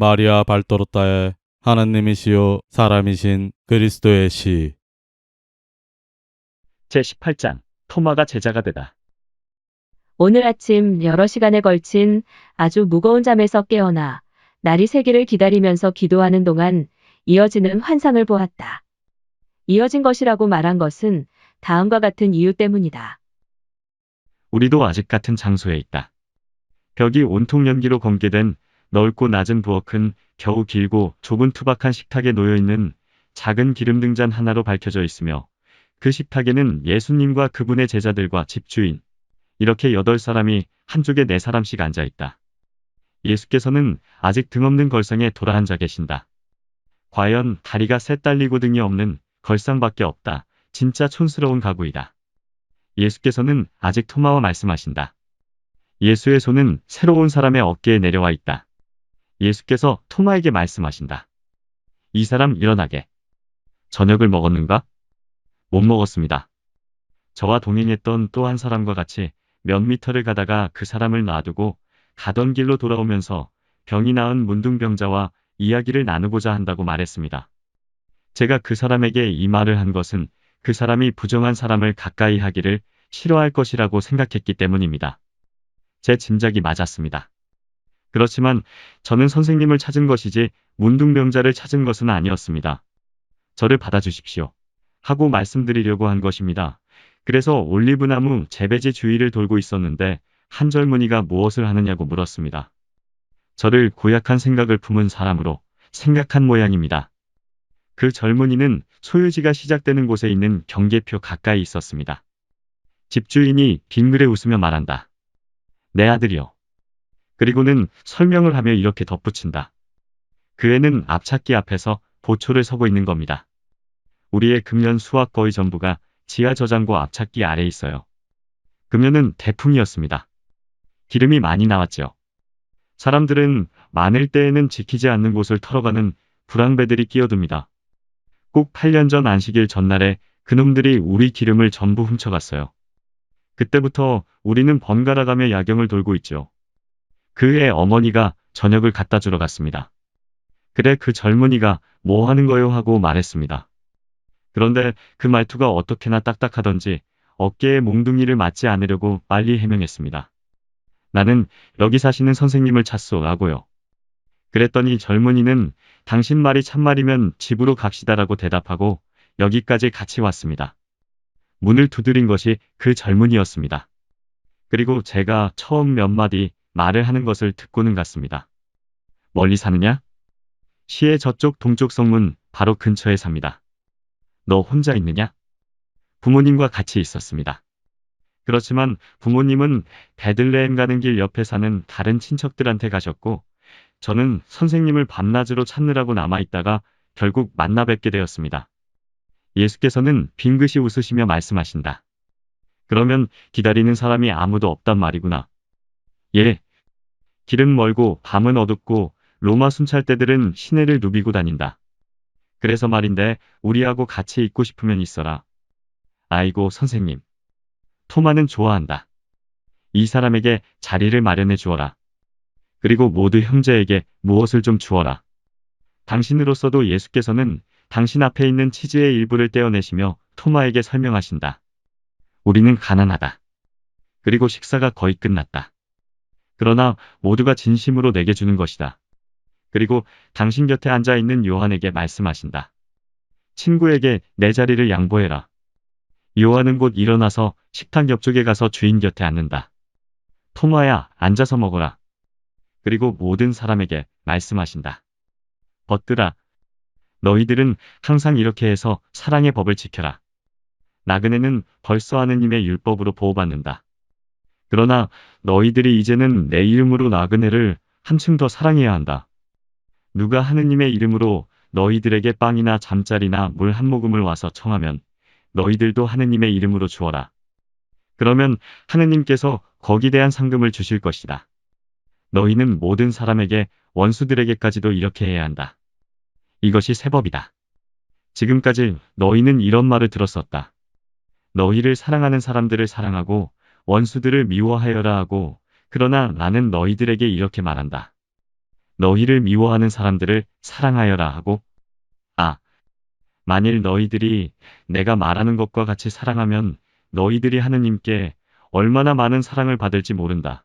마리아 발도로타의 하나님이시요 사람이신 그리스도의 시. 제18장 토마가 제자가 되다. 오늘 아침 여러 시간에 걸친 아주 무거운 잠에서 깨어나 날이 새기를 기다리면서 기도하는 동안 이어지는 환상을 보았다. 이어진 것이라고 말한 것은 다음과 같은 이유 때문이다. 우리도 아직 같은 장소에 있다. 벽이 온통 연기로 검게된 넓고 낮은 부엌은 겨우 길고 좁은 투박한 식탁에 놓여있는 작은 기름 등잔 하나로 밝혀져 있으며 그 식탁에는 예수님과 그분의 제자들과 집주인, 이렇게 8사람이 한쪽에 4사람씩 앉아있다. 예수께서는 아직 등없는 걸상에 돌아앉아 계신다. 과연 다리가 셋 달리고 등이 없는 걸상밖에 없다. 진짜 촌스러운 가구이다. 예수께서는 아직 토마와 말씀하신다. 예수의 손은 새로운 사람의 어깨에 내려와 있다. 예수께서 토마에게 말씀하신다. 이 사람 일어나게. 저녁을 먹었는가? 못 먹었습니다. 저와 동행했던 또 한 사람과 같이 몇 미터를 가다가 그 사람을 놔두고 가던 길로 돌아오면서 병이 나은 문둥병자와 이야기를 나누고자 한다고 말했습니다. 제가 그 사람에게 이 말을 한 것은 그 사람이 부정한 사람을 가까이 하기를 싫어할 것이라고 생각했기 때문입니다. 제 짐작이 맞았습니다. 그렇지만 저는 선생님을 찾은 것이지 문둥병자를 찾은 것은 아니었습니다. 저를 받아주십시오. 하고 말씀드리려고 한 것입니다. 그래서 올리브나무 재배지 주위를 돌고 있었는데 한 젊은이가 무엇을 하느냐고 물었습니다. 저를 고약한 생각을 품은 사람으로 생각한 모양입니다. 그 젊은이는 소유지가 시작되는 곳에 있는 경계표 가까이 있었습니다. 집주인이 빙그레 웃으며 말한다. 내 아들이요. 그리고는 설명을 하며 이렇게 덧붙인다. 그 애는 앞찾기 앞에서 보초를 서고 있는 겁니다. 우리의 금년 수확 거의 전부가 지하 저장고 앞찾기 아래에 있어요. 금년은 대풍이었습니다. 기름이 많이 나왔죠. 사람들은 많을 때에는 지키지 않는 곳을 털어가는 불황배들이 끼어듭니다. 꼭 8년 전 안식일 전날에 그놈들이 우리 기름을 전부 훔쳐갔어요. 그때부터 우리는 번갈아가며 야경을 돌고 있죠. 그 애 어머니가 저녁을 갖다 주러 갔습니다. 그래 그 젊은이가 뭐 하는 거요 하고 말했습니다. 그런데 그 말투가 어떻게나 딱딱하던지 어깨에 몽둥이를 맞지 않으려고 빨리 해명했습니다. 나는 여기 사시는 선생님을 찾소 라고요. 그랬더니 젊은이는 당신 말이 참말이면 집으로 갑시다라고 대답하고 여기까지 같이 왔습니다. 문을 두드린 것이 그 젊은이였습니다. 그리고 제가 처음 몇 마디 말을 하는 것을 듣고는 갔습니다. 멀리 사느냐? 시의 저쪽 동쪽 성문 바로 근처에 삽니다. 너 혼자 있느냐? 부모님과 같이 있었습니다. 그렇지만 부모님은 베들레헴 가는 길 옆에 사는 다른 친척들한테 가셨고 저는 선생님을 밤낮으로 찾느라고 남아있다가 결국 만나 뵙게 되었습니다. 예수께서는 빙긋이 웃으시며 말씀하신다. 그러면 기다리는 사람이 아무도 없단 말이구나. 예. 길은 멀고 밤은 어둡고 로마 순찰대들은 시내를 누비고 다닌다. 그래서 말인데 우리하고 같이 있고 싶으면 있어라. 아이고 선생님. 토마는 좋아한다. 이 사람에게 자리를 마련해 주어라. 그리고 모두 형제에게 무엇을 좀 주어라. 당신으로서도 예수께서는 당신 앞에 있는 치즈의 일부를 떼어내시며 토마에게 설명하신다. 우리는 가난하다. 그리고 식사가 거의 끝났다. 그러나 모두가 진심으로 내게 주는 것이다. 그리고 당신 곁에 앉아있는 요한에게 말씀하신다. 친구에게 내 자리를 양보해라. 요한은 곧 일어나서 식탁 옆쪽에 가서 주인 곁에 앉는다. 토마야, 앉아서 먹어라. 그리고 모든 사람에게 말씀하신다. 벗들아. 너희들은 항상 이렇게 해서 사랑의 법을 지켜라. 나그네는 벌써 하느님의 율법으로 보호받는다. 그러나 너희들이 이제는 내 이름으로 나그네를 한층 더 사랑해야 한다. 누가 하느님의 이름으로 너희들에게 빵이나 잠자리나 물 한 모금을 와서 청하면 너희들도 하느님의 이름으로 주어라. 그러면 하느님께서 거기대한 상금을 주실 것이다. 너희는 모든 사람에게 원수들에게까지도 이렇게 해야 한다. 이것이 새 법이다. 지금까지 너희는 이런 말을 들었었다. 너희를 사랑하는 사람들을 사랑하고 원수들을 미워하여라 하고 그러나 나는 너희들에게 이렇게 말한다. 너희를 미워하는 사람들을 사랑하여라 하고, 만일 너희들이 내가 말하는 것과 같이 사랑하면 너희들이 하느님께 얼마나 많은 사랑을 받을지 모른다.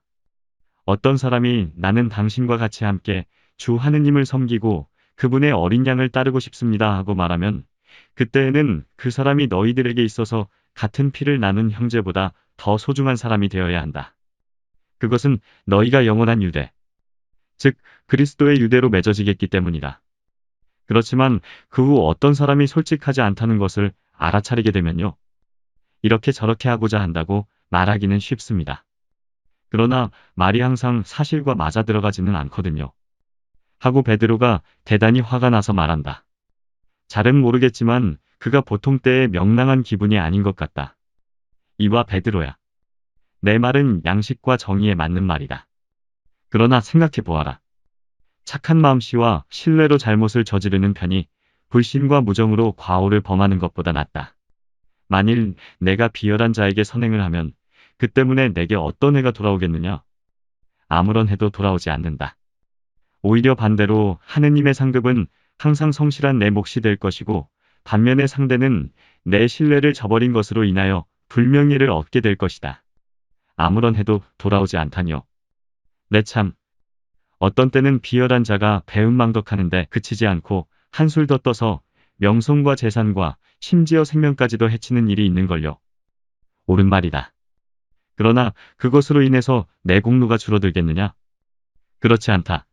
어떤 사람이 나는 당신과 같이 함께 주 하느님을 섬기고 그분의 어린 양을 따르고 싶습니다 하고 말하면 그때에는 그 사람이 너희들에게 있어서 같은 피를 나눈 형제보다 더 소중한 사람이 되어야 한다. 그것은 너희가 영원한 유대, 즉 그리스도의 유대로 맺어지겠기 때문이다. 그렇지만 그 후 어떤 사람이 솔직하지 않다는 것을 알아차리게 되면요. 이렇게 저렇게 하고자 한다고 말하기는 쉽습니다. 그러나 말이 항상 사실과 맞아 들어가지는 않거든요. 하고 베드로가 대단히 화가 나서 말한다. 잘은 모르겠지만 그가 보통 때의 명랑한 기분이 아닌 것 같다. 이와 베드로야. 내 말은 양식과 정의에 맞는 말이다. 그러나 생각해 보아라. 착한 마음씨와 신뢰로 잘못을 저지르는 편이 불신과 무정으로 과오를 범하는 것보다 낫다. 만일 내가 비열한 자에게 선행을 하면 그 때문에 내게 어떤 해가 돌아오겠느냐? 아무런 해도 돌아오지 않는다. 오히려 반대로 하느님의 상급은 항상 성실한 내 몫이 될 것이고 반면에 상대는 내 신뢰를 저버린 것으로 인하여 불명예를 얻게 될 것이다. 아무런 해도 돌아오지 않다니요. 내 참. 어떤 때는 비열한 자가 배은망덕하는데 그치지 않고 한술 더 떠서 명성과 재산과 심지어 생명까지도 해치는 일이 있는걸요. 옳은 말이다. 그러나 그것으로 인해서 내 공로가 줄어들겠느냐? 그렇지 않다.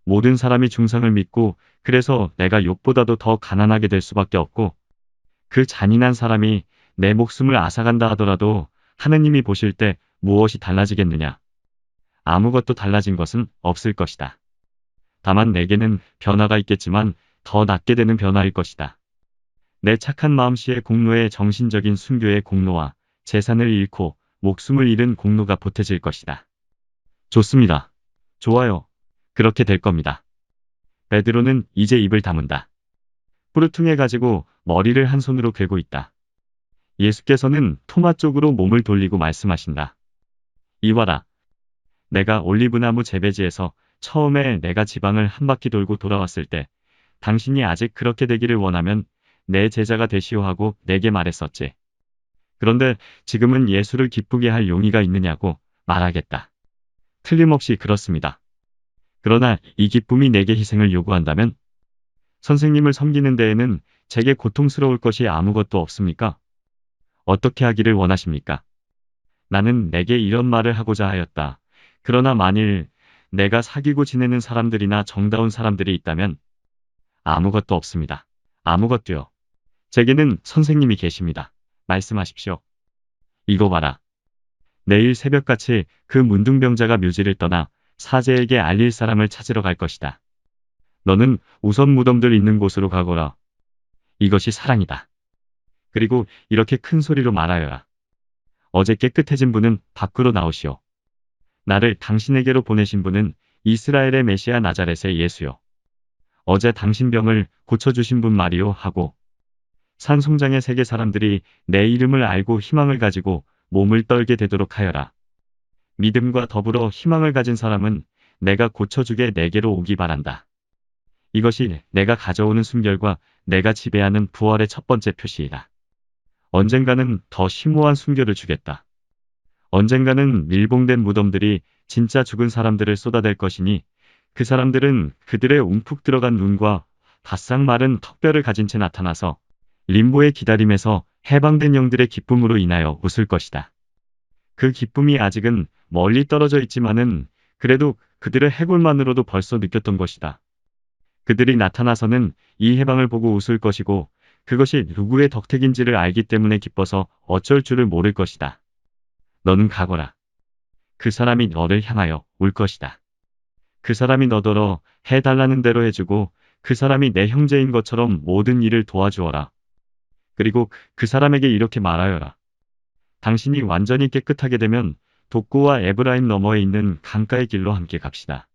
모든 사람이 중상을 믿고 그래서 내가 욥보다도 더 가난하게 될 수밖에 없고 그 잔인한 사람이 내 목숨을 앗아간다 하더라도 하느님이 보실 때 무엇이 달라지겠느냐? 아무것도 달라진 것은 없을 것이다. 다만 내게는 변화가 있겠지만 더 낫게 되는 변화일 것이다. 내 착한 마음씨의 공로에 정신적인 순교의 공로와 재산을 잃고 목숨을 잃은 공로가 보태질 것이다. 좋습니다. 좋아요. 그렇게 될 겁니다. 베드로는 이제 입을 다문다. 뿌르퉁해 가지고 머리를 한 손으로 괴고 있다. 예수께서는 토마 쪽으로 몸을 돌리고 말씀하신다. 이와라. 내가 올리브나무 재배지에서 처음에 내가 지방을 한 바퀴 돌고 돌아왔을 때 당신이 아직 그렇게 되기를 원하면 내 제자가 되시오 하고 내게 말했었지. 그런데 지금은 예수를 기쁘게 할 용의가 있느냐고 말하겠다. 틀림없이 그렇습니다. 그러나 이 기쁨이 내게 희생을 요구한다면 선생님을 섬기는 데에는 제게 고통스러울 것이 아무것도 없습니까? 어떻게 하기를 원하십니까? 나는 내게 이런 말을 하고자 하였다. 그러나 만일 내가 사귀고 지내는 사람들이나 정다운 사람들이 있다면 아무것도 없습니다. 아무것도요. 제게는 선생님이 계십니다. 말씀하십시오. 이거 봐라. 내일 새벽같이 그 문둥병자가 묘지를 떠나 사제에게 알릴 사람을 찾으러 갈 것이다. 너는 우선 무덤들 있는 곳으로 가거라. 이것이 사랑이다. 그리고 이렇게 큰 소리로 말하여라. 어제 깨끗해진 분은 밖으로 나오시오. 나를 당신에게로 보내신 분은 이스라엘의 메시아 나자렛의 예수요. 어제 당신 병을 고쳐주신 분 말이오 하고 산송장의 세계 사람들이 내 이름을 알고 희망을 가지고 몸을 떨게 되도록 하여라. 믿음과 더불어 희망을 가진 사람은 내가 고쳐주게 내게로 오기 바란다. 이것이 내가 가져오는 순결과 내가 지배하는 부활의 첫 번째 표시이다. 언젠가는 더 심오한 순결을 주겠다. 언젠가는 밀봉된 무덤들이 진짜 죽은 사람들을 쏟아댈 것이니 그 사람들은 그들의 움푹 들어간 눈과 바싹 마른 턱뼈를 가진 채 나타나서 림보의 기다림에서 해방된 영들의 기쁨으로 인하여 웃을 것이다. 그 기쁨이 아직은 멀리 떨어져 있지만은 그래도 그들의 해골만으로도 벌써 느꼈던 것이다. 그들이 나타나서는 이 해방을 보고 웃을 것이고 그것이 누구의 덕택인지를 알기 때문에 기뻐서 어쩔 줄을 모를 것이다. 너는 가거라. 그 사람이 너를 향하여 울 것이다. 그 사람이 너더러 해달라는 대로 해주고 그 사람이 내 형제인 것처럼 모든 일을 도와주어라. 그리고 그 사람에게 이렇게 말하여라. 당신이 완전히 깨끗하게 되면 독고와 에브라임 너머에 있는 강가의 길로 함께 갑시다.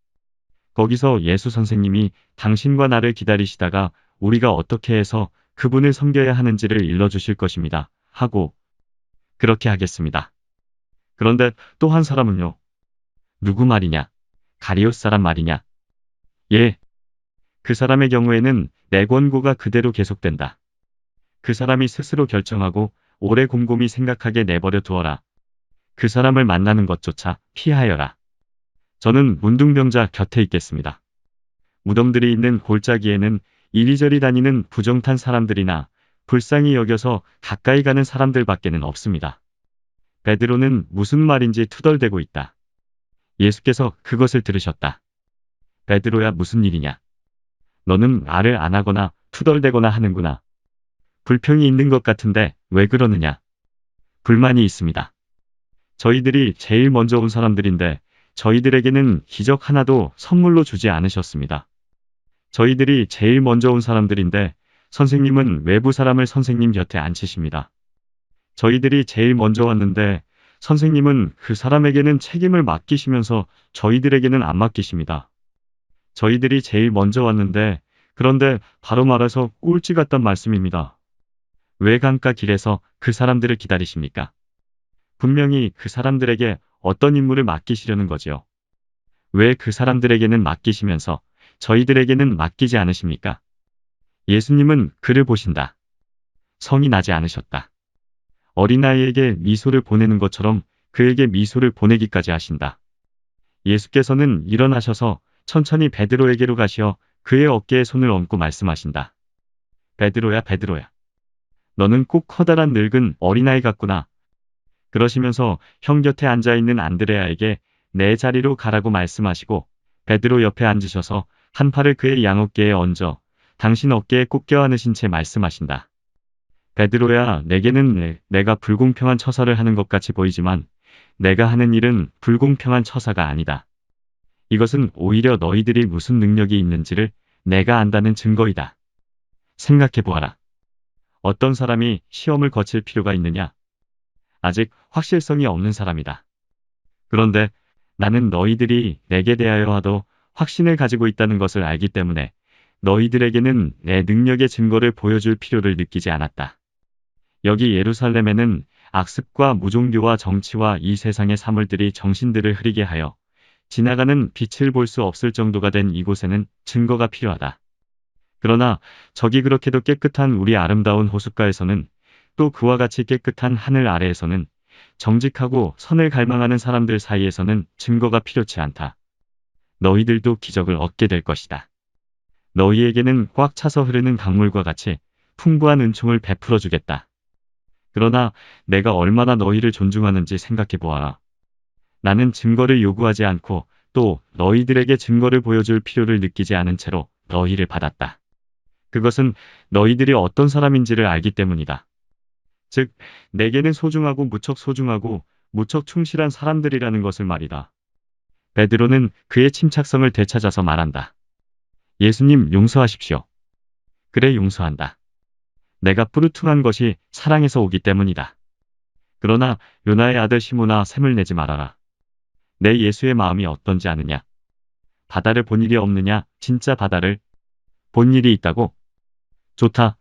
거기서 예수 선생님이 당신과 나를 기다리시다가 우리가 어떻게 해서 그분을 섬겨야 하는지를 일러주실 것입니다. 하고 그렇게 하겠습니다. 그런데 또 한 사람은요. 누구 말이냐? 가리옷 사람 말이냐? 예. 그 사람의 경우에는 내 권고가 그대로 계속된다. 그 사람이 스스로 결정하고 오래 곰곰이 생각하게 내버려 두어라. 그 사람을 만나는 것조차 피하여라. 저는 문둥병자 곁에 있겠습니다. 무덤들이 있는 골짜기에는 이리저리 다니는 부정탄 사람들이나 불쌍히 여겨서 가까이 가는 사람들밖에는 없습니다. 베드로는 무슨 말인지 투덜대고 있다. 예수께서 그것을 들으셨다. 베드로야, 무슨 일이냐? 너는 말을 안 하거나 투덜대거나 하는구나. 불평이 있는 것 같은데 왜 그러느냐? 불만이 있습니다. 저희들이 제일 먼저 온 사람들인데 저희들에게는 기적 하나도 선물로 주지 않으셨습니다. 저희들이 제일 먼저 온 사람들인데 선생님은 외부 사람을 선생님 곁에 앉히십니다. 저희들이 제일 먼저 왔는데 선생님은 그 사람에게는 책임을 맡기시면서 저희들에게는 안 맡기십니다. 저희들이 제일 먼저 왔는데 그런데 바로 말해서 꼴찌 같단 말씀입니다. 왜 강가 길에서 그 사람들을 기다리십니까? 분명히 그 사람들에게 어떤 임무를 맡기시려는 거지요. 왜 그 사람들에게는 맡기시면서 저희들에게는 맡기지 않으십니까? 예수님은 그를 보신다. 성이 나지 않으셨다. 어린아이에게 미소를 보내는 것처럼 그에게 미소를 보내기까지 하신다. 예수께서는 일어나셔서 천천히 베드로에게로 가시어 그의 어깨에 손을 얹고 말씀하신다. 베드로야, 베드로야. 너는 꼭 커다란 늙은 어린아이 같구나. 그러시면서 형 곁에 앉아있는 안드레아에게 내 자리로 가라고 말씀하시고 베드로 옆에 앉으셔서 한 팔을 그의 양어깨에 얹어 당신 어깨에 꼭 껴안으신 채 말씀하신다. 베드로야, 내게는 내가 불공평한 처사를 하는 것 같이 보이지만 내가 하는 일은 불공평한 처사가 아니다. 이것은 오히려 너희들이 무슨 능력이 있는지를 내가 안다는 증거이다. 생각해보아라. 어떤 사람이 시험을 거칠 필요가 있느냐? 아직 확실성이 없는 사람이다. 그런데 나는 너희들이 내게 대하여 하도 확신을 가지고 있다는 것을 알기 때문에 너희들에게는 내 능력의 증거를 보여줄 필요를 느끼지 않았다. 여기 예루살렘에는 악습과 무종교와 정치와 이 세상의 사물들이 정신들을 흐리게 하여 지나가는 빛을 볼 수 없을 정도가 된 이곳에는 증거가 필요하다. 그러나 저기 그렇게도 깨끗한 우리 아름다운 호숫가에서는 또 그와 같이 깨끗한 하늘 아래에서는 정직하고 선을 갈망하는 사람들 사이에서는 증거가 필요치 않다. 너희들도 기적을 얻게 될 것이다. 너희에게는 꽉 차서 흐르는 강물과 같이 풍부한 은총을 베풀어 주겠다. 그러나 내가 얼마나 너희를 존중하는지 생각해 보아라. 나는 증거를 요구하지 않고 또 너희들에게 증거를 보여줄 필요를 느끼지 않은 채로 너희를 받았다. 그것은 너희들이 어떤 사람인지를 알기 때문이다. 즉, 내게는 소중하고 무척 충실한 사람들이라는 것을 말이다. 베드로는 그의 침착성을 되찾아서 말한다. 예수님, 용서하십시오. 그래, 용서한다. 내가 뿌르퉁한 것이 사랑에서 오기 때문이다. 그러나 요나의 아들 시몬아, 샘을 내지 말아라. 내 예수의 마음이 어떤지 아느냐? 바다를 본 일이 없느냐? 진짜 바다를 본 일이 있다고? 좋다.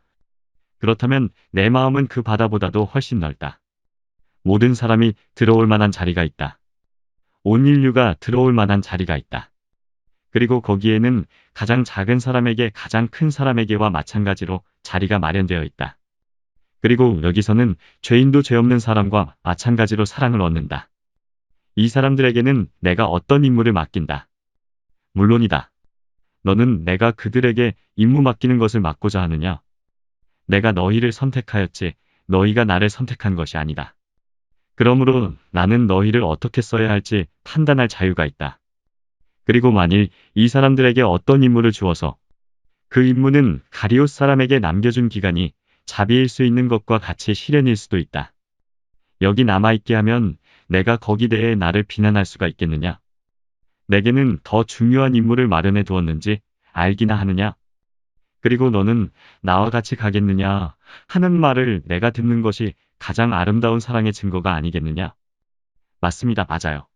그렇다면 내 마음은 그 바다보다도 훨씬 넓다. 모든 사람이 들어올 만한 자리가 있다. 온 인류가 들어올 만한 자리가 있다. 그리고 거기에는 가장 작은 사람에게 가장 큰 사람에게와 마찬가지로 자리가 마련되어 있다. 그리고 여기서는 죄인도 죄 없는 사람과 마찬가지로 사랑을 얻는다. 이 사람들에게는 내가 어떤 임무를 맡긴다. 물론이다. 너는 내가 그들에게 임무 맡기는 것을 막고자 하느냐? 내가 너희를 선택하였지 너희가 나를 선택한 것이 아니다. 그러므로 나는 너희를 어떻게 써야 할지 판단할 자유가 있다. 그리고 만일 이 사람들에게 어떤 임무를 주어서 그 임무는 가리옷 사람에게 남겨준 기간이 자비일 수 있는 것과 같이 실현일 수도 있다. 여기 남아있게 하면 내가 거기 대해 나를 비난할 수가 있겠느냐? 내게는 더 중요한 임무를 마련해 두었는지 알기나 하느냐? 그리고 너는 나와 같이 가겠느냐 하는 말을 내가 듣는 것이 가장 아름다운 사랑의 증거가 아니겠느냐? 맞습니다. 맞아요.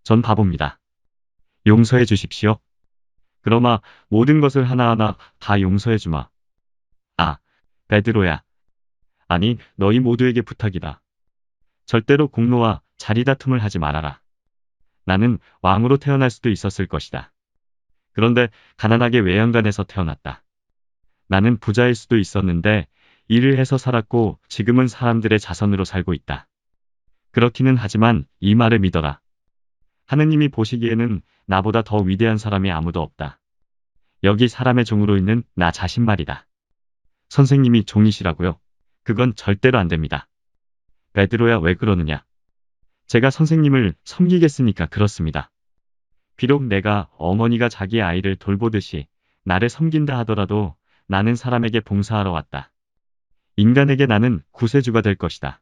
전 바보입니다. 용서해 주십시오. 그러마 모든 것을 하나하나 다 용서해 주마. 아, 베드로야. 아니, 너희 모두에게 부탁이다. 절대로 공로와 자리다툼을 하지 말아라. 나는 왕으로 태어날 수도 있었을 것이다. 그런데 가난하게 외양간에서 태어났다. 나는 부자일 수도 있었는데 일을 해서 살았고 지금은 사람들의 자선으로 살고 있다. 그렇기는 하지만 이 말을 믿어라. 하느님이 보시기에는 나보다 더 위대한 사람이 아무도 없다. 여기 사람의 종으로 있는 나 자신 말이다. 선생님이 종이시라고요? 그건 절대로 안 됩니다. 베드로야, 왜 그러느냐? 제가 선생님을 섬기겠으니까 그렇습니다. 비록 내가 어머니가 자기 아이를 돌보듯이 나를 섬긴다 하더라도 나는 사람에게 봉사하러 왔다. 인간에게 나는 구세주가 될 것이다.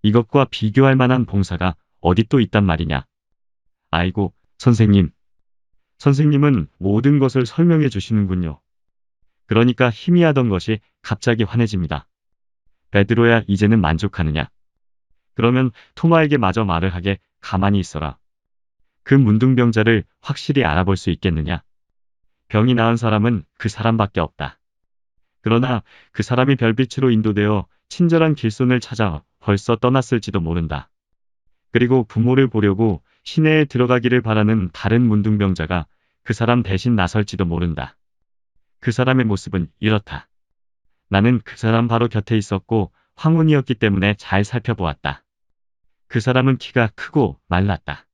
이것과 비교할 만한 봉사가 어디 또 있단 말이냐? 아이고, 선생님. 선생님은 모든 것을 설명해 주시는군요. 그러니까 희미하던 것이 갑자기 환해집니다. 베드로야, 이제는 만족하느냐? 그러면 토마에게 마저 말을 하게 가만히 있어라. 그 문둥병자를 확실히 알아볼 수 있겠느냐? 병이 나은 사람은 그 사람밖에 없다. 그러나 그 사람이 별빛으로 인도되어 친절한 길손을 찾아 벌써 떠났을지도 모른다. 그리고 부모를 보려고 시내에 들어가기를 바라는 다른 문둥병자가 그 사람 대신 나설지도 모른다. 그 사람의 모습은 이렇다. 나는 그 사람 바로 곁에 있었고 황혼이었기 때문에 잘 살펴보았다. 그 사람은 키가 크고 말랐다.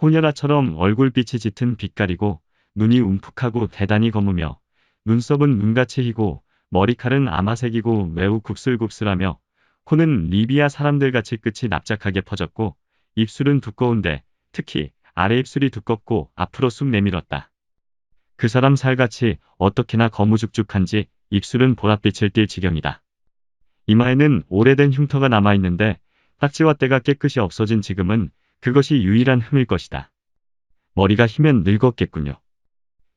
호녀라처럼 얼굴빛이 짙은 빛깔이고 눈이 움푹하고 대단히 검으며 눈썹은 눈같이 희고 머리칼은 아마색이고 매우 굽슬굽슬하며 코는 리비아 사람들같이 끝이 납작하게 퍼졌고 입술은 두꺼운데 특히 아래 입술이 두껍고 앞으로 쑥 내밀었다. 그 사람 살같이 어떻게나 거무죽죽한지 입술은 보랏빛을 띨 지경이다. 이마에는 오래된 흉터가 남아있는데 딱지와 때가 깨끗이 없어진 지금은 그것이 유일한 흠일 것이다. 머리가 희면 늙었겠군요.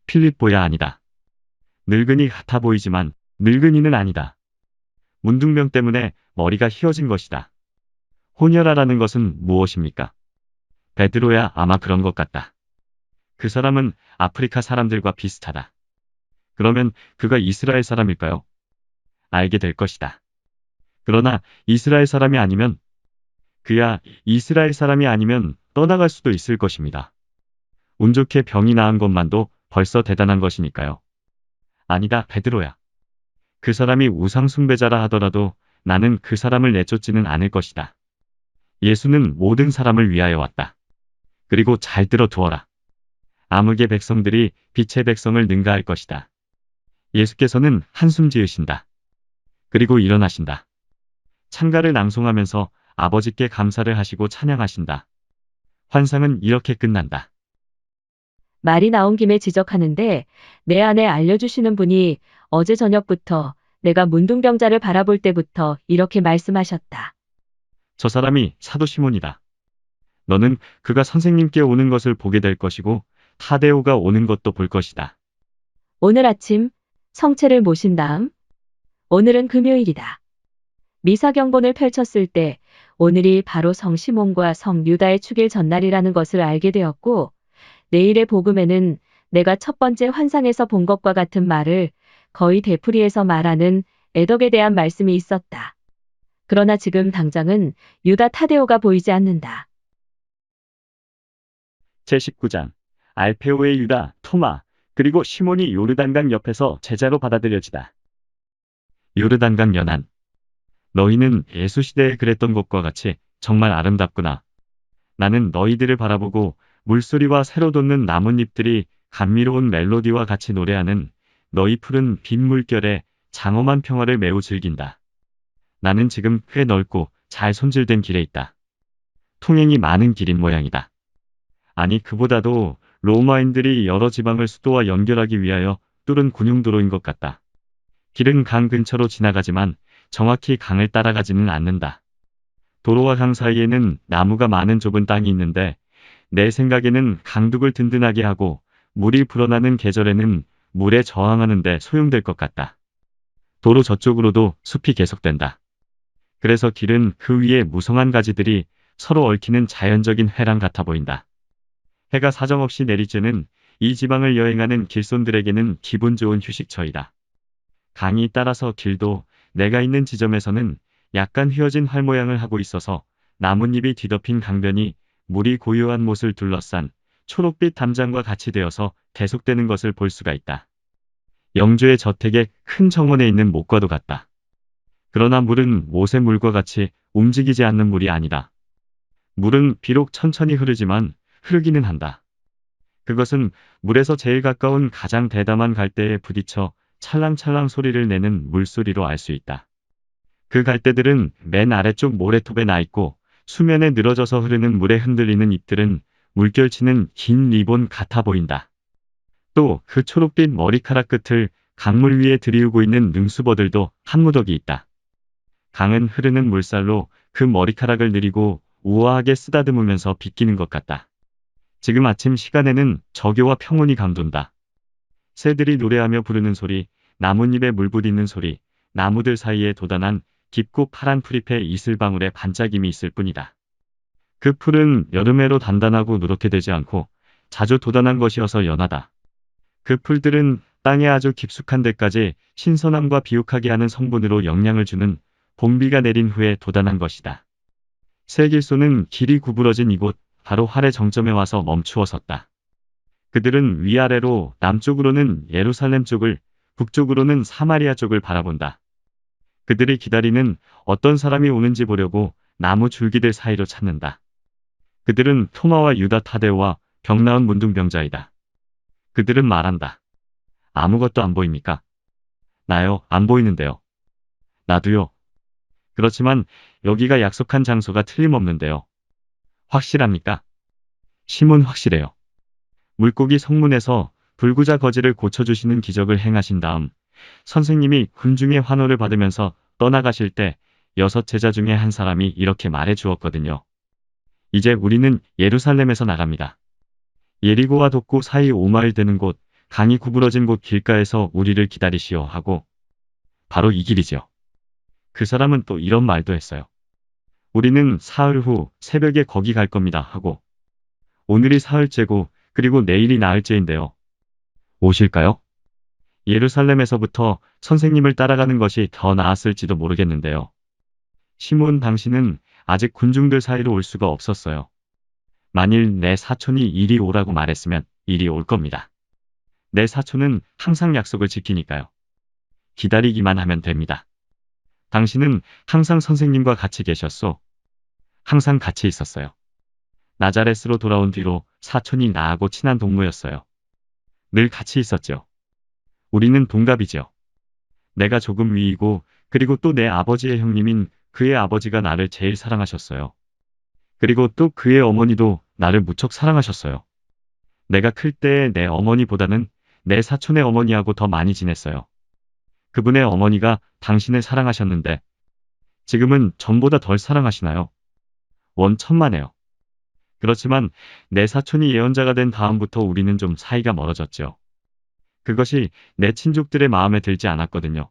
필립보야, 아니다. 늙은이 같아 보이지만 늙은이는 아니다. 문둥병 때문에 머리가 휘어진 것이다. 호녀라라는 것은 무엇입니까? 베드로야, 아마 그런 것 같다. 그 사람은 아프리카 사람들과 비슷하다. 그러면 그가 이스라엘 사람일까요? 알게 될 것이다. 그러나 이스라엘 사람이 아니면 그야 이스라엘 사람이 아니면 떠나갈 수도 있을 것입니다. 운 좋게 병이 나은 것만도 벌써 대단한 것이니까요. 아니다, 베드로야. 그 사람이 우상 숭배자라 하더라도 나는 그 사람을 내쫓지는 않을 것이다. 예수는 모든 사람을 위하여 왔다. 그리고 잘 들어두어라. 암흑의 백성들이 빛의 백성을 능가할 것이다. 예수께서는 한숨 지으신다. 그리고 일어나신다. 찬가를 낭송하면서 아버지께 감사를 하시고 찬양하신다. 환상은 이렇게 끝난다. 말이 나온 김에 지적하는데 내 안에 알려주시는 분이 어제 저녁부터 내가 문둥병자를 바라볼 때부터 이렇게 말씀하셨다. 저 사람이 사도 시몬이다. 너는 그가 선생님께 오는 것을 보게 될 것이고 타데오가 오는 것도 볼 것이다. 오늘 아침 성체를 모신 다음 오늘은 금요일이다. 미사경본을 펼쳤을 때 오늘이 바로 성 시몬과 성 유다의 축일 전날이라는 것을 알게 되었고 내일의 복음에는 내가 첫 번째 환상에서 본 것과 같은 말을 거의 되풀이해서 말하는 애덕에 대한 말씀이 있었다. 그러나 지금 당장은 유다 타데오가 보이지 않는다. 제19장 알페오의 유다, 토마, 그리고 시몬이 요르단강 옆에서 제자로 받아들여지다. 요르단강 연안. 너희는 예수 시대에 그랬던 것과 같이 정말 아름답구나. 나는 너희들을 바라보고 물소리와 새로 돋는 나뭇잎들이 감미로운 멜로디와 같이 노래하는 너희 푸른 빈 물결의 장엄한 평화를 매우 즐긴다. 나는 지금 꽤 넓고 잘 손질된 길에 있다. 통행이 많은 길인 모양이다. 아니, 그보다도 로마인들이 여러 지방을 수도와 연결하기 위하여 뚫은 군용도로인 것 같다. 길은 강 근처로 지나가지만 정확히 강을 따라가지는 않는다. 도로와 강 사이에는 나무가 많은 좁은 땅이 있는데 내 생각에는 강둑을 든든하게 하고 물이 불어나는 계절에는 물에 저항하는 데 소용될 것 같다. 도로 저쪽으로도 숲이 계속된다. 그래서 길은 그 위에 무성한 가지들이 서로 얽히는 자연적인 회랑 같아 보인다. 해가 사정없이 내리쬐는 이 지방을 여행하는 길손들에게는 기분 좋은 휴식처이다. 강이 따라서 길도 내가 있는 지점에서는 약간 휘어진 활 모양을 하고 있어서 나뭇잎이 뒤덮인 강변이 물이 고요한 못을 둘러싼 초록빛 담장과 같이 되어서 계속되는 것을 볼 수가 있다. 영주의 저택의 큰 정원에 있는 목과도 같다. 그러나 물은 못의 물과 같이 움직이지 않는 물이 아니다. 물은 비록 천천히 흐르지만 흐르기는 한다. 그것은 물에서 제일 가까운 가장 대담한 갈대에 부딪혀 찰랑찰랑 소리를 내는 물소리로 알 수 있다. 그 갈대들은 맨 아래쪽 모래톱에 나 있고 수면에 늘어져서 흐르는 물에 흔들리는 잎들은 물결치는 긴 리본 같아 보인다. 또 그 초록빛 머리카락 끝을 강물 위에 들이우고 있는 능수버들도 한 무더기 있다. 강은 흐르는 물살로 그 머리카락을 느리고 우아하게 쓰다듬으면서 빗기는 것 같다. 지금 아침 시간에는 저교와 평온이 감돈다. 새들이 노래하며 부르는 소리, 나뭇잎에 물 부딪는 소리, 나무들 사이에 돋아난 깊고 파란 풀잎에 이슬방울의 반짝임이 있을 뿐이다. 그 풀은 여름에로 단단하고 누렇게 되지 않고 자주 돋아난 것이어서 연하다. 그 풀들은 땅에 아주 깊숙한 데까지 신선함과 비옥하게 하는 성분으로 영양을 주는 봄비가 내린 후에 돋아난 것이다. 새 길소는 길이 구부러진 이곳 바로 활의 정점에 와서 멈추어 섰다. 그들은 위아래로 남쪽으로는 예루살렘 쪽을, 북쪽으로는 사마리아 쪽을 바라본다. 그들이 기다리는 어떤 사람이 오는지 보려고 나무 줄기들 사이로 찾는다. 그들은 토마와 유다 타데오와 병나은 문둥병자이다. 그들은 말한다. 아무것도 안 보입니까? 나요, 안 보이는데요. 나도요. 그렇지만 여기가 약속한 장소가 틀림없는데요. 확실합니까? 심은 확실해요. 물고기 성문에서 불구자 거지를 고쳐주시는 기적을 행하신 다음 선생님이 군중의 환호를 받으면서 떠나가실 때 6 제자 중에 한 사람이 이렇게 말해 주었거든요. 이제 우리는 예루살렘에서 나갑니다. 예리고와 독고 사이 5마일 되는 곳, 강이 구부러진 곳 길가에서 우리를 기다리시오 하고 바로 이 길이죠. 그 사람은 또 이런 말도 했어요. 우리는 사흘 후 새벽에 거기 갈 겁니다 하고 오늘이 사흘째고 그리고 내일이 나흘째인데요. 오실까요? 예루살렘에서부터 선생님을 따라가는 것이 더 나았을지도 모르겠는데요. 시몬 당신은 아직 군중들 사이로 올 수가 없었어요. 만일 내 사촌이 이리 오라고 말했으면 이리 올 겁니다. 내 사촌은 항상 약속을 지키니까요. 기다리기만 하면 됩니다. 당신은 항상 선생님과 같이 계셨소. 항상 같이 있었어요. 나자렛으로 돌아온 뒤로 사촌이 나하고 친한 동무였어요. 늘 같이 있었죠. 우리는 동갑이죠. 내가 조금 위이고 그리고 또 내 아버지의 형님인 그의 아버지가 나를 제일 사랑하셨어요. 그리고 또 그의 어머니도 나를 무척 사랑하셨어요. 내가 클 때 내 어머니보다는 내 사촌의 어머니하고 더 많이 지냈어요. 그분의 어머니가 당신을 사랑하셨는데 지금은 전보다 덜 사랑하시나요? 원천만에요. 그렇지만 내 사촌이 예언자가 된 다음부터 우리는 좀 사이가 멀어졌죠. 그것이 내 친족들의 마음에 들지 않았거든요.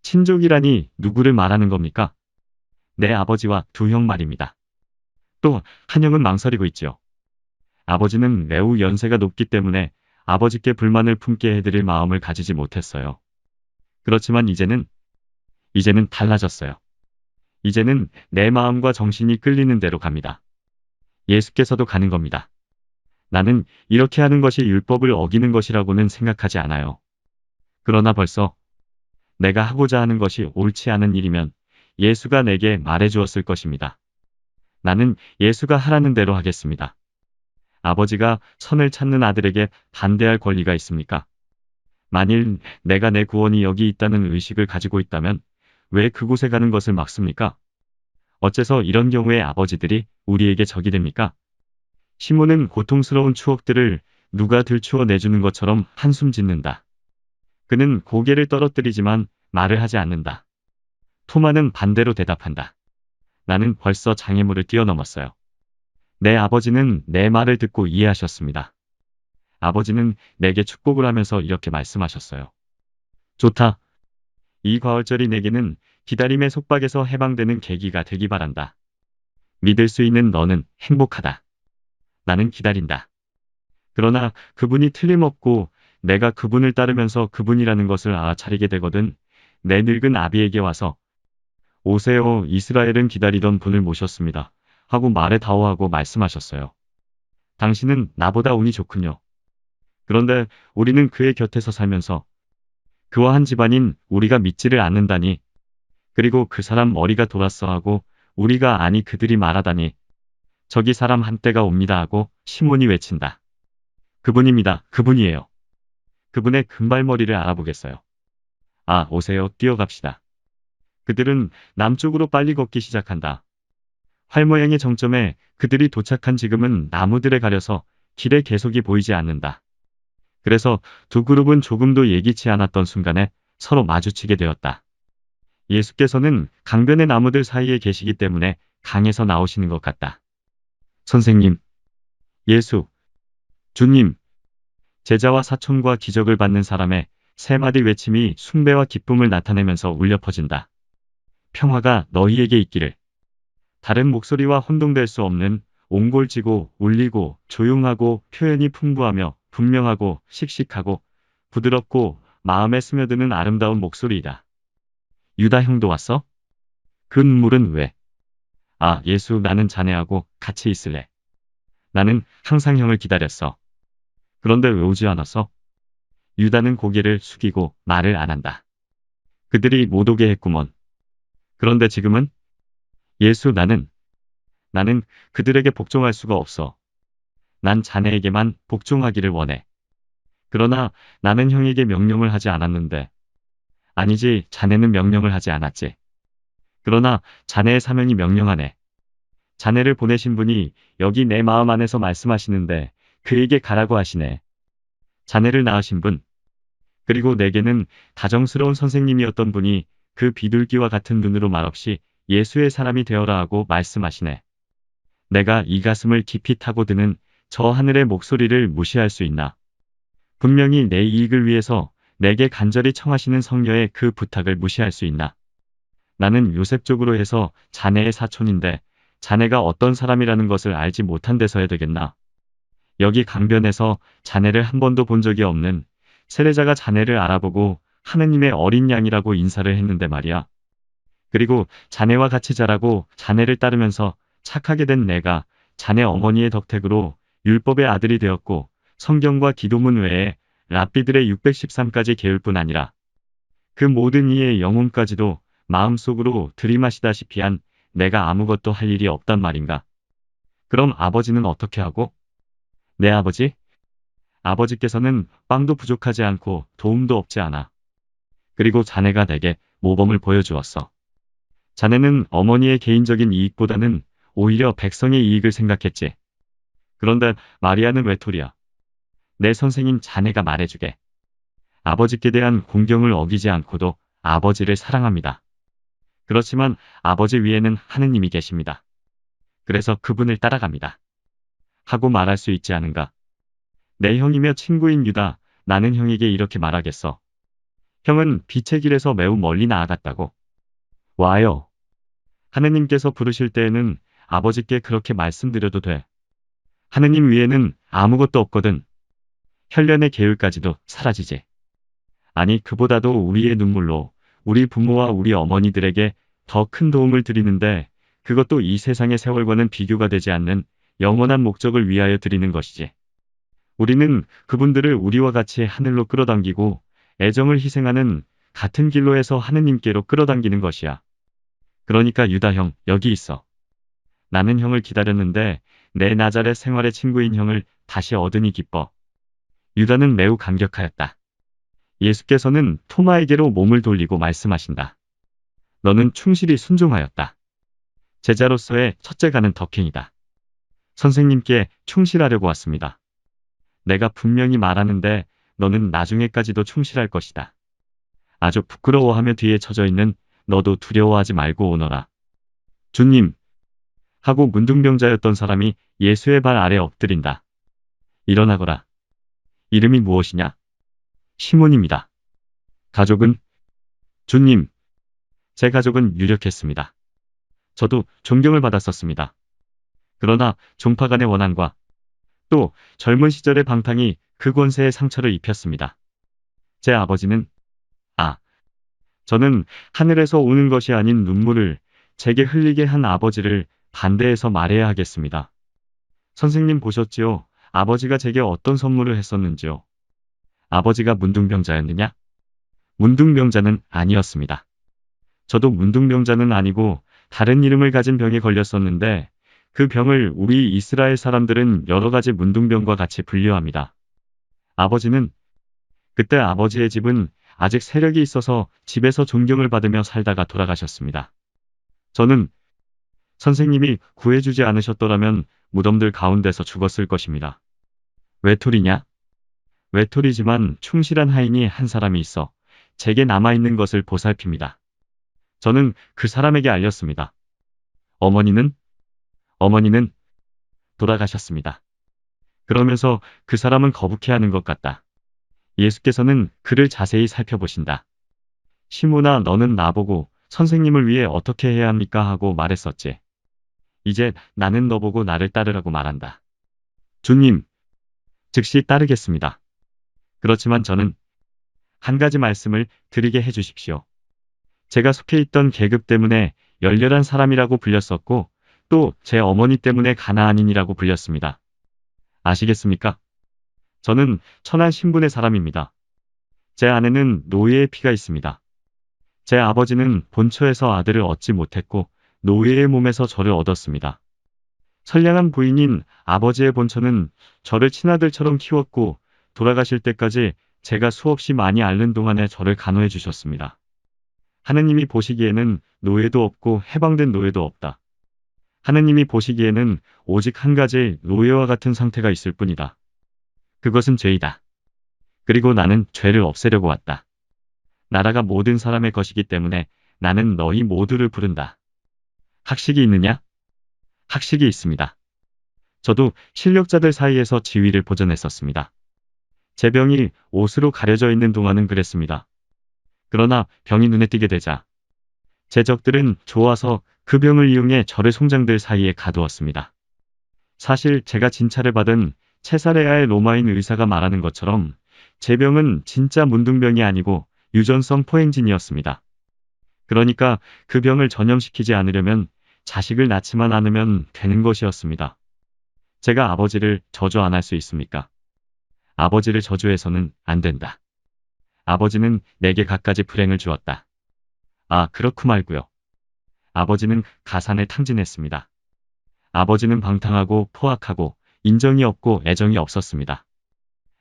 친족이라니 누구를 말하는 겁니까? 내 아버지와 2형 말입니다. 또 한 형은 망설이고 있지요. 아버지는 매우 연세가 높기 때문에 아버지께 불만을 품게 해드릴 마음을 가지지 못했어요. 그렇지만 이제는 달라졌어요. 이제는 내 마음과 정신이 끌리는 대로 갑니다. 예수께서도 가는 겁니다. 나는 이렇게 하는 것이 율법을 어기는 것이라고는 생각하지 않아요. 그러나 벌써 내가 하고자 하는 것이 옳지 않은 일이면 예수가 내게 말해 주었을 것입니다. 나는 예수가 하라는 대로 하겠습니다. 아버지가 선을 찾는 아들에게 반대할 권리가 있습니까? 만일 내가 내 구원이 여기 있다는 의식을 가지고 있다면 왜 그곳에 가는 것을 막습니까? 어째서 이런 경우에 아버지들이 우리에게 적이 됩니까? 시몬은 고통스러운 추억들을 누가 들추어 내주는 것처럼 한숨 짓는다. 그는 고개를 떨어뜨리지만 말을 하지 않는다. 토마는 반대로 대답한다. 나는 벌써 장애물을 뛰어넘었어요. 내 아버지는 내 말을 듣고 이해하셨습니다. 아버지는 내게 축복을 하면서 이렇게 말씀하셨어요. 좋다. 이 과월절이 내게는 기다림의 속박에서 해방되는 계기가 되기 바란다. 믿을 수 있는 너는 행복하다. 나는 기다린다. 그러나 그분이 틀림없고 내가 그분을 따르면서 그분이라는 것을 알아차리게 되거든 내 늙은 아비에게 와서 오세요, 이스라엘은 기다리던 분을 모셨습니다 하고 말에 다호하고 말씀하셨어요. 당신은 나보다 운이 좋군요. 그런데 우리는 그의 곁에서 살면서 그와 한 집안인 우리가 믿지를 않는다니. 그리고 그 사람 머리가 돌았어 하고 우리가 아니 그들이 말하다니. 저기 사람 한때가 옵니다 하고 시몬이 외친다. 그분입니다. 그분이에요. 그분의 금발머리를 알아보겠어요. 아, 오세요. 뛰어갑시다. 그들은 남쪽으로 빨리 걷기 시작한다. 활 모양의 정점에 그들이 도착한 지금은 나무들에 가려서 길의 계속이 보이지 않는다. 그래서 두 그룹은 조금도 예기치 않았던 순간에 서로 마주치게 되었다. 예수께서는 강변의 나무들 사이에 계시기 때문에 강에서 나오시는 것 같다. 선생님, 예수, 주님, 제자와 사촌과 기적을 받는 사람의 세 마디 외침이 숭배와 기쁨을 나타내면서 울려 퍼진다. 평화가 너희에게 있기를. 다른 목소리와 혼동될 수 없는 옹골지고 울리고 조용하고 표현이 풍부하며 분명하고 씩씩하고 부드럽고 마음에 스며드는 아름다운 목소리이다. 유다 형도 왔어? 그 눈물은 왜? 아, 예수, 나는 자네하고 같이 있을래. 나는 항상 형을 기다렸어. 그런데 왜 오지 않았어? 유다는 고개를 숙이고 말을 안 한다. 그들이 못 오게 했구먼. 그런데 지금은? 예수, 나는 그들에게 복종할 수가 없어. 난 자네에게만 복종하기를 원해. 그러나 나는 형에게 명령을 하지 않았는데. 아니지, 자네는 명령을 하지 않았지. 그러나 자네의 사명이 명령하네. 자네를 보내신 분이 여기 내 마음 안에서 말씀하시는데 그에게 가라고 하시네. 자네를 낳으신 분. 그리고 내게는 다정스러운 선생님이었던 분이 그 비둘기와 같은 눈으로 말없이 예수의 사람이 되어라 하고 말씀하시네. 내가 이 가슴을 깊이 타고드는 저 하늘의 목소리를 무시할 수 있나? 분명히 내 이익을 위해서 내게 간절히 청하시는 성녀의 그 부탁을 무시할 수 있나? 나는 요셉 쪽으로 해서 자네의 사촌인데 자네가 어떤 사람이라는 것을 알지 못한 데서야 되겠나? 여기 강변에서 자네를 한 번도 본 적이 없는 세례자가 자네를 알아보고 하느님의 어린 양이라고 인사를 했는데 말이야. 그리고 자네와 같이 자라고 자네를 따르면서 착하게 된 내가 자네 어머니의 덕택으로 율법의 아들이 되었고 성경과 기도문 외에 랍비들의 613가지 계율 뿐 아니라 그 모든 이의 영혼까지도 마음속으로 들이마시다시피 한 내가 아무것도 할 일이 없단 말인가. 그럼 아버지는 어떻게 하고? 내 아버지? 아버지께서는 빵도 부족하지 않고 도움도 없지 않아. 그리고 자네가 내게 모범을 보여주었어. 자네는 어머니의 개인적인 이익보다는 오히려 백성의 이익을 생각했지. 그런데 마리아는 외톨이야. 내 선생인 자네가 말해주게. 아버지께 대한 공경을 어기지 않고도 아버지를 사랑합니다. 그렇지만 아버지 위에는 하느님이 계십니다. 그래서 그분을 따라갑니다. 하고 말할 수 있지 않은가? 내 형이며 친구인 유다, 나는 형에게 이렇게 말하겠어. 형은 빛의 길에서 매우 멀리 나아갔다고. 와요. 하느님께서 부르실 때에는 아버지께 그렇게 말씀드려도 돼. 하느님 위에는 아무것도 없거든. 혈련의 계율까지도 사라지지. 아니, 그보다도 우리의 눈물로 우리 부모와 우리 어머니들에게 더 큰 도움을 드리는데 그것도 이 세상의 세월과는 비교가 되지 않는 영원한 목적을 위하여 드리는 것이지. 우리는 그분들을 우리와 같이 하늘로 끌어당기고 애정을 희생하는 같은 길로 해서 하느님께로 끌어당기는 것이야. 그러니까 유다 형, 여기 있어. 나는 형을 기다렸는데 내 나자렛 생활의 친구인 형을 다시 얻으니 기뻐. 유다는 매우 감격하였다. 예수께서는 토마에게로 몸을 돌리고 말씀하신다. 너는 충실히 순종하였다. 제자로서의 첫째가는 덕행이다. 선생님께 충실하려고 왔습니다. 내가 분명히 말하는데 너는 나중에까지도 충실할 것이다. 아주 부끄러워하며 뒤에 처져 있는 너도 두려워하지 말고 오너라. 주님! 하고 문둥병자였던 사람이 예수의 발 아래 엎드린다. 일어나거라. 이름이 무엇이냐? 시몬입니다. 가족은? 주님! 제 가족은 유력했습니다. 저도 존경을 받았었습니다. 그러나 종파 간의 원한과 또 젊은 시절의 방탕이 그 권세에 상처를 입혔습니다. 제 아버지는 저는 하늘에서 오는 것이 아닌 눈물을 제게 흘리게 한 아버지를 반대해서 말해야 하겠습니다. 선생님 보셨지요? 아버지가 제게 어떤 선물을 했었는지요. 아버지가 문둥병자였느냐? 문둥병자는 아니었습니다. 저도 문둥병자는 아니고 다른 이름을 가진 병에 걸렸었는데 그 병을 우리 이스라엘 사람들은 여러 가지 문둥병과 같이 분류합니다. 그때 아버지의 집은 아직 세력이 있어서 집에서 존경을 받으며 살다가 돌아가셨습니다. 저는 선생님이 구해주지 않으셨더라면 무덤들 가운데서 죽었을 것입니다. 외톨이냐? 외톨이지만 충실한 하인이 한 사람이 있어 제게 남아있는 것을 보살핍니다. 저는 그 사람에게 알렸습니다. 어머니는 돌아가셨습니다. 그러면서 그 사람은 거북해하는 것 같다. 예수께서는 그를 자세히 살펴보신다. 시몬아, 너는 나보고 선생님을 위해 어떻게 해야 합니까? 하고 말했었지. 이제 나는 너보고 나를 따르라고 말한다. 주님, 즉시 따르겠습니다. 그렇지만 저는 한 가지 말씀을 드리게 해주십시오. 제가 속해 있던 계급 때문에 열렬한 사람이라고 불렸었고 또 제 어머니 때문에 가나안인이라고 불렸습니다. 아시겠습니까? 저는 천한 신분의 사람입니다. 제 안에는 노예의 피가 있습니다. 제 아버지는 본처에서 아들을 얻지 못했고 노예의 몸에서 저를 얻었습니다. 선량한 부인인 아버지의 본처는 저를 친아들처럼 키웠고 돌아가실 때까지 제가 수없이 많이 앓는 동안에 저를 간호해 주셨습니다. 하느님이 보시기에는 노예도 없고 해방된 노예도 없다. 하느님이 보시기에는 오직 한 가지 노예와 같은 상태가 있을 뿐이다. 그것은 죄이다. 그리고 나는 죄를 없애려고 왔다. 나라가 모든 사람의 것이기 때문에 나는 너희 모두를 부른다. 학식이 있느냐? 학식이 있습니다. 저도 실력자들 사이에서 지위를 보존했었습니다. 제 병이 옷으로 가려져 있는 동안은 그랬습니다. 그러나 병이 눈에 띄게 되자 제 적들은 좋아서 그 병을 이용해 저를 송장들 사이에 가두었습니다. 사실 제가 진찰을 받은 체사레아의 로마인 의사가 말하는 것처럼 제 병은 진짜 문둥병이 아니고 유전성 포행진이었습니다. 그러니까 그 병을 전염시키지 않으려면 자식을 낳지만 않으면 되는 것이었습니다. 제가 아버지를 저주 안 할 수 있습니까? 아버지를 저주해서는 안 된다. 아버지는 내게 갖가지 불행을 주었다. 아, 그렇고 말고요. 아버지는 가산을 탕진했습니다. 아버지는 방탕하고 포악하고 인정이 없고 애정이 없었습니다.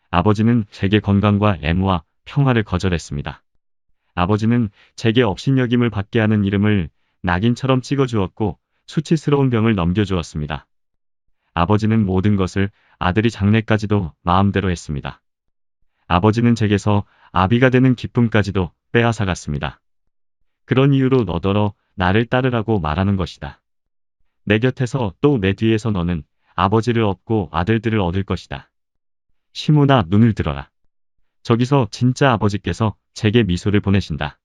아버지는 제게 건강과 애무와 평화를 거절했습니다. 아버지는 제게 업신여김을 받게 하는 이름을 낙인처럼 찍어주었고 수치스러운 병을 넘겨주었습니다. 아버지는 모든 것을 아들이 장래까지도 마음대로 했습니다. 아버지는 제게서 아비가 되는 기쁨까지도 빼앗아갔습니다. 그런 이유로 너더러 나를 따르라고 말하는 것이다. 내 곁에서 또 내 뒤에서 너는 아버지를 얻고 아들들을 얻을 것이다. 시몬아, 눈을 들어라. 저기서 진짜 아버지께서 제게 미소를 보내신다.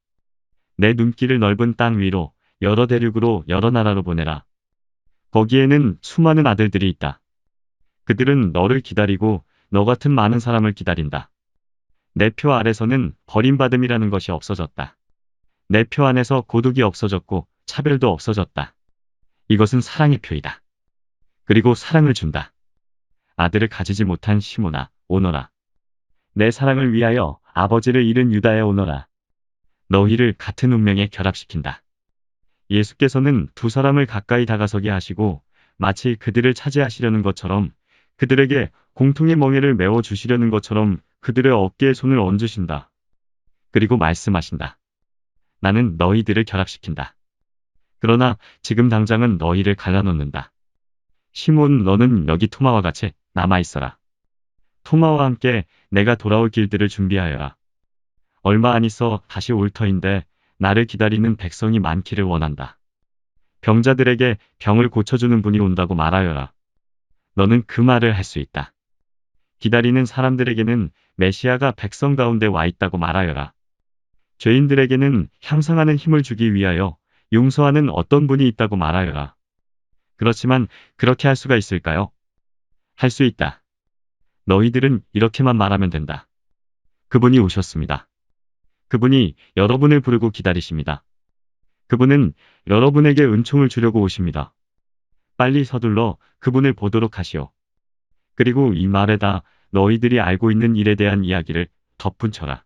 내 눈길을 넓은 땅 위로 여러 대륙으로 여러 나라로 보내라. 거기에는 수많은 아들들이 있다. 그들은 너를 기다리고 너 같은 많은 사람을 기다린다. 내 표 아래서는 버림받음이라는 것이 없어졌다. 내 표 안에서 고독이 없어졌고 차별도 없어졌다. 이것은 사랑의 표이다. 그리고 사랑을 준다. 아들을 가지지 못한 시몬아, 오너라. 내 사랑을 위하여 아버지를 잃은 유다에 오너라. 너희를 같은 운명에 결합시킨다. 예수께서는 두 사람을 가까이 다가서게 하시고 마치 그들을 차지하시려는 것처럼 그들에게 공통의 멍에를 메워주시려는 것처럼 그들의 어깨에 손을 얹으신다. 그리고 말씀하신다. 나는 너희들을 결합시킨다. 그러나 지금 당장은 너희를 갈라놓는다. 시몬, 너는 여기 토마와 같이 남아있어라. 토마와 함께 내가 돌아올 길들을 준비하여라. 얼마 안 있어 다시 올 터인데 나를 기다리는 백성이 많기를 원한다. 병자들에게 병을 고쳐주는 분이 온다고 말하여라. 너는 그 말을 할 수 있다. 기다리는 사람들에게는 메시아가 백성 가운데 와 있다고 말하여라. 죄인들에게는 향상하는 힘을 주기 위하여 용서하는 어떤 분이 있다고 말하여라. 그렇지만 그렇게 할 수가 있을까요? 할 수 있다. 너희들은 이렇게만 말하면 된다. 그분이 오셨습니다. 그분이 여러분을 부르고 기다리십니다. 그분은 여러분에게 은총을 주려고 오십니다. 빨리 서둘러 그분을 보도록 하시오. 그리고 이 말에다 너희들이 알고 있는 일에 대한 이야기를 덧붙여라.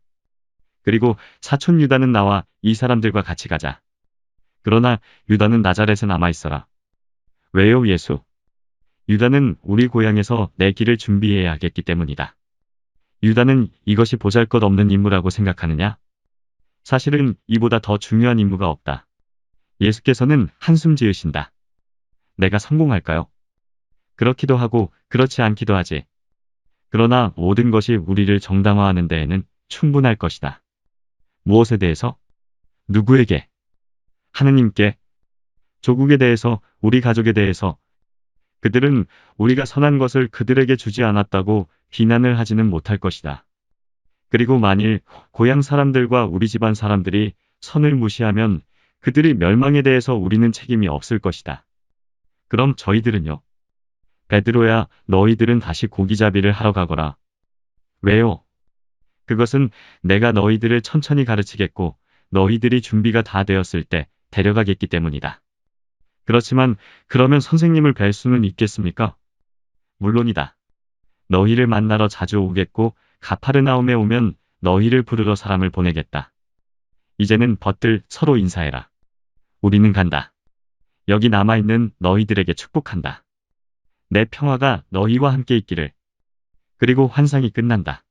그리고 사촌 유다는 나와 이 사람들과 같이 가자. 그러나 유다는 나자렛에 남아있어라. 왜요, 예수? 유다는 우리 고향에서 내 길을 준비해야 하겠기 때문이다. 유다는 이것이 보잘것없는 임무라고 생각하느냐? 사실은 이보다 더 중요한 임무가 없다. 예수께서는 한숨 지으신다. 내가 성공할까요? 그렇기도 하고 그렇지 않기도 하지. 그러나 모든 것이 우리를 정당화하는 데에는 충분할 것이다. 무엇에 대해서? 누구에게? 하느님께? 조국에 대해서, 우리 가족에 대해서. 그들은 우리가 선한 것을 그들에게 주지 않았다고 비난을 하지는 못할 것이다. 그리고 만일 고향 사람들과 우리 집안 사람들이 선을 무시하면 그들이 멸망에 대해서 우리는 책임이 없을 것이다. 그럼 저희들은요? 베드로야, 너희들은 다시 고기잡이를 하러 가거라. 왜요? 그것은 내가 너희들을 천천히 가르치겠고 너희들이 준비가 다 되었을 때 데려가겠기 때문이다. 그렇지만 그러면 선생님을 뵐 수는 있겠습니까? 물론이다. 너희를 만나러 자주 오겠고 가파르나움에 오면 너희를 부르러 사람을 보내겠다. 이제는 벗들 서로 인사해라. 우리는 간다. 여기 남아있는 너희들에게 축복한다. 내 평화가 너희와 함께 있기를. 그리고 환상이 끝난다.